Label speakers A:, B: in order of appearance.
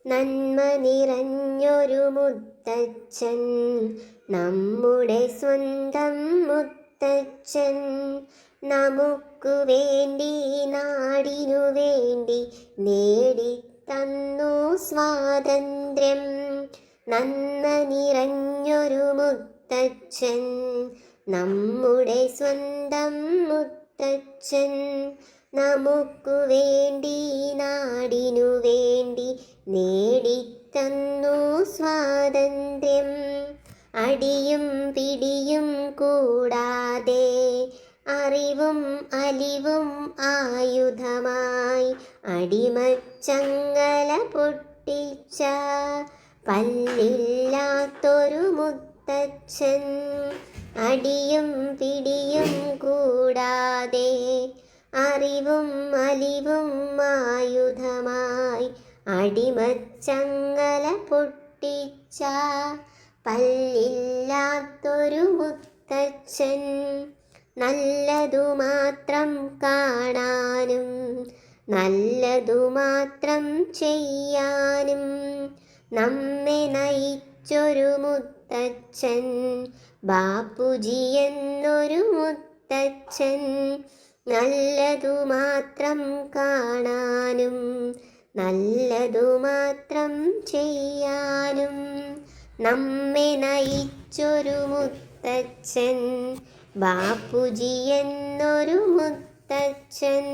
A: നന്മ നിറഞ്ഞൊരു മുത്തച്ഛൻ, നമ്മുടെ സ്വന്തം മുത്തച്ഛൻ. നമുക്കു വേണ്ടി നാടിനു വേണ്ടി നേടിത്തന്നു സ്വാതന്ത്ര്യം. നന്മ നിറഞ്ഞൊരു മുത്തച്ഛൻ, നമ്മുടെ സ്വന്തം മുത്തച്ഛൻ. നമുക്കു വേണ്ടി നാടിനു വേണ്ടി നേടിത്തന്നു സ്വാതന്ത്ര്യം. അടിയും പിടിയും കൂടാതെ അറിവും അലിവും ആയുധമായി അടിമച്ചങ്ങല പൊട്ടിച്ച പല്ലില്ലാത്തൊരു മുത്തച്ഛൻ. അടിയും പിടിയും കൂടാതെ അറിവും അലിവും ആയുധമായി അടിമച്ചങ്ങല പൊട്ടിച്ച പല്ലില്ലാത്തൊരു മുത്തച്ഛൻ. നല്ലതു മാത്രം കാണാനും നല്ലതു മാത്രം ചെയ്യാനും നമ്മെ നയിച്ചൊരു മുത്തച്ഛൻ, ബാപ്പുജി എന്നൊരു മുത്തച്ഛൻ. നല്ലതു മാത്രം കാണാനും നല്ലതു മാത്രം ചെയ്യാനും നമ്മെ നയിച്ചൊരു മുത്തച്ഛൻ, ബാപ്പുജി എന്നൊരു മുത്തച്ഛൻ.